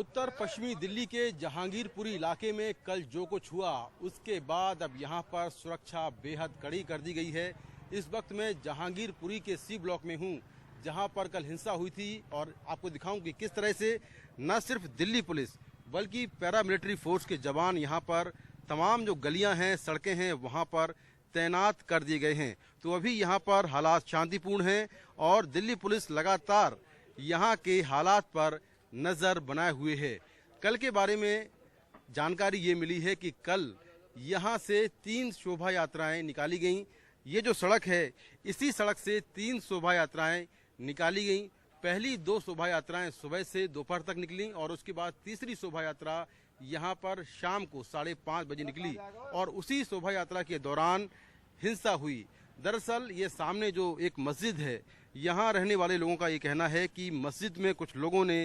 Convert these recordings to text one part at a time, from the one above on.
उत्तर पश्चिमी दिल्ली के जहांगीरपुरी इलाके में कल जो कुछ हुआ उसके बाद अब यहां पर सुरक्षा बेहद कड़ी कर दी गई है। इस वक्त मैं जहांगीरपुरी के सी ब्लॉक में हूं, जहां पर कल हिंसा हुई थी और आपको दिखाऊं कि किस तरह से न सिर्फ दिल्ली पुलिस बल्कि पैरामिलिट्री फोर्स के जवान यहां पर तमाम जो गलियां हैं, सड़कें हैं, वहां पर तैनात कर दिए गए हैं। तो अभी यहां पर हालात शांतिपूर्ण हैं और दिल्ली पुलिस लगातार यहां के हालात पर नजर बनाए हुए है। कल के बारे में जानकारी ये मिली है कि कल यहां से 3 शोभा यात्राएं निकाली गईं। ये जो सड़क है, इसी सड़क से 3 शोभा यात्राएं निकाली गईं। पहली 2 शोभा यात्राएं सुबह से दोपहर तक निकली और उसके बाद तीसरी शोभा यात्रा यहां पर शाम को 5:30 बजे निकली और उसी शोभा यात्रा के दौरान हिंसा हुई। दरअसल ये सामने जो एक मस्जिद है, यहाँ रहने वाले लोगों का ये कहना है कि मस्जिद में कुछ लोगों ने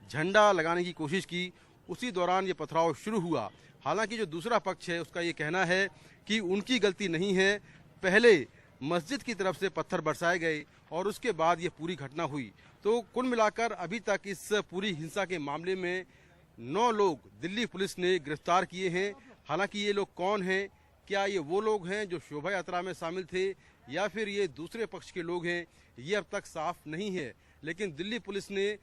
झंडा लगाने की कोशिश की, उसी दौरान ये पथराव शुरू हुआ। हालांकि जो दूसरा पक्ष है उसका ये कहना है कि उनकी गलती नहीं है, पहले मस्जिद की तरफ से पत्थर बरसाए गए और उसके बाद ये पूरी घटना हुई। तो कुल मिलाकर अभी तक इस पूरी हिंसा के मामले में 9 लोग दिल्ली पुलिस ने गिरफ्तार किए हैं। हालांकि ये लोग कौन हैं, क्या ये वो लोग हैं जो शोभा यात्रा में शामिल थे या फिर ये दूसरे पक्ष के लोग हैं, ये अब तक साफ नहीं है। लेकिन दिल्ली पुलिस ने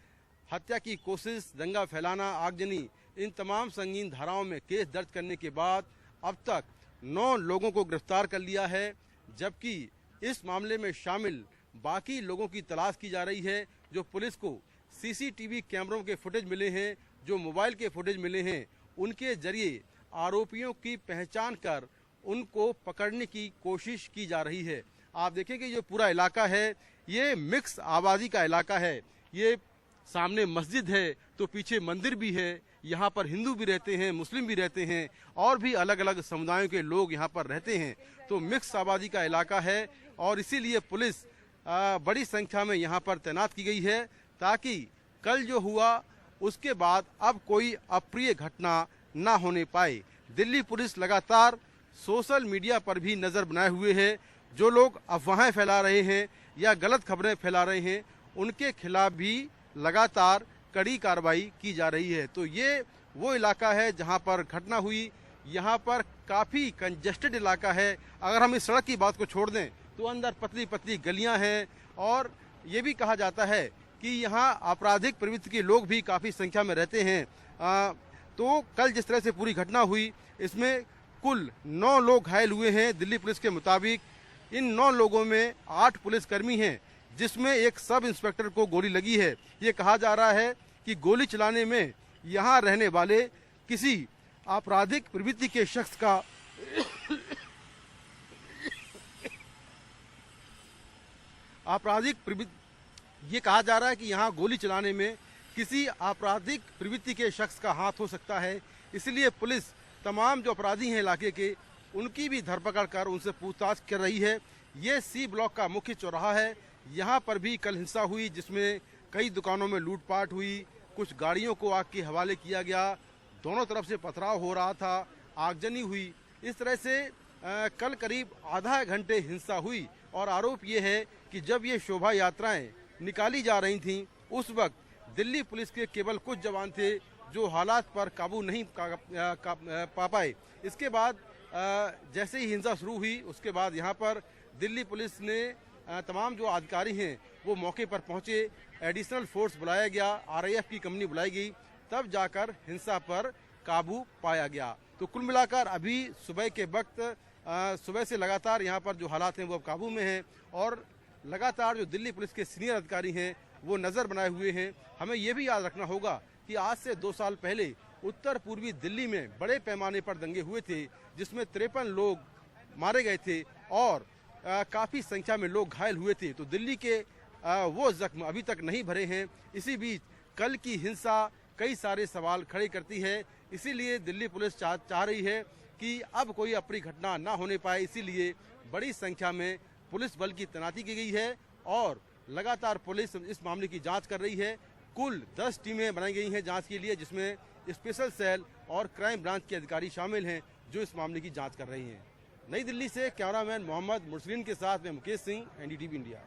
हत्या की कोशिश, दंगा फैलाना, आगजनी, इन तमाम संगीन धाराओं में केस दर्ज करने के बाद अब तक 9 लोगों को गिरफ्तार कर लिया है, जबकि इस मामले में शामिल बाकी लोगों की तलाश की जा रही है। जो पुलिस को सीसीटीवी कैमरों के फुटेज मिले हैं, जो मोबाइल के फुटेज मिले हैं, उनके जरिए आरोपियों की पहचान कर उनको पकड़ने की कोशिश की जा रही है। आप देखें कि जो पूरा इलाका है ये मिक्स आबादी का इलाका है। ये सामने मस्जिद है तो पीछे मंदिर भी है। यहाँ पर हिंदू भी रहते हैं, मुस्लिम भी रहते हैं और भी अलग अलग समुदायों के लोग यहाँ पर रहते हैं। तो मिक्स आबादी का इलाका है और इसीलिए पुलिस बड़ी संख्या में यहाँ पर तैनात की गई है ताकि कल जो हुआ उसके बाद अब कोई अप्रिय घटना ना होने पाए। दिल्ली पुलिस लगातार सोशल मीडिया पर भी नजर बनाए हुए है। जो लोग अफवाहें फैला रहे हैं या गलत खबरें फैला रहे हैं, उनके खिलाफ भी लगातार कड़ी कार्रवाई की जा रही है। तो ये वो इलाका है जहां पर घटना हुई। यहाँ पर काफ़ी कंजेस्टेड इलाका है। अगर हम इस सड़क की बात को छोड़ दें तो अंदर पतली पतली गलियां हैं और ये भी कहा जाता है कि यहाँ आपराधिक प्रवृत्ति के लोग भी काफ़ी संख्या में रहते हैं। तो कल जिस तरह से पूरी घटना हुई, इसमें कुल 9 लोग घायल हुए हैं। दिल्ली पुलिस के मुताबिक इन 9 लोगों में 8 पुलिसकर्मी हैं, जिसमें एक सब इंस्पेक्टर को गोली लगी है। ये कहा जा रहा है कि गोली चलाने में यहाँ रहने वाले किसी आपराधिक प्रवृत्ति के शख्स का ये कहा जा रहा है कि यहाँ गोली चलाने में किसी आपराधिक प्रवृत्ति के शख्स का हाथ हो सकता है। इसलिए पुलिस तमाम जो अपराधी हैं इलाके के, उनकी भी धरपकड़ कर उनसे पूछताछ कर रही है। ये सी ब्लॉक का मुख्य चौराहा है। यहाँ पर भी कल हिंसा हुई, जिसमें कई दुकानों में लूटपाट हुई, कुछ गाड़ियों को आग के हवाले किया गया, दोनों तरफ से पथराव हो रहा था, आगजनी हुई। इस तरह से कल करीब आधा घंटे हिंसा हुई और आरोप ये है कि जब ये शोभा यात्राएं निकाली जा रही थीं, उस वक्त दिल्ली पुलिस के केवल कुछ जवान थे जो हालात पर काबू नहीं पा पाए। इसके बाद जैसे ही हिंसा शुरू हुई, उसके बाद यहाँ पर दिल्ली पुलिस ने तमाम जो अधिकारी हैं वो मौके पर पहुँचे, एडिशनल फोर्स बुलाया गया, RIF की कंपनी बुलाई गई, तब जाकर हिंसा पर काबू पाया गया। तो कुल मिलाकर अभी सुबह के वक्त सुबह से लगातार यहाँ पर जो हालात हैं वो अब काबू में हैं और लगातार जो दिल्ली पुलिस के सीनियर अधिकारी हैं वो नज़र बनाए हुए हैं। हमें ये भी याद रखना होगा कि आज से 2 साल पहले उत्तर पूर्वी दिल्ली में बड़े पैमाने पर दंगे हुए थे, जिसमें 53 लोग मारे गए थे और काफ़ी संख्या में लोग घायल हुए थे। तो दिल्ली के वो जख्म अभी तक नहीं भरे हैं। इसी बीच कल की हिंसा कई सारे सवाल खड़े करती है। इसीलिए दिल्ली पुलिस चाह रही है कि अब कोई अप्रिय घटना ना होने पाए। इसीलिए बड़ी संख्या में पुलिस बल की तैनाती की गई है और लगातार पुलिस इस मामले की जांच कर रही है। कुल 10 टीमें बनाई गई हैं जांच के लिए, जिसमें स्पेशल सेल और क्राइम ब्रांच के अधिकारी शामिल हैं जो इस मामले की जांच कर रही हैं। नई दिल्ली से कैमरामैन मोहम्मद मुरसलीन के साथ मैं मुकेश सिंह, NDTV इंडिया।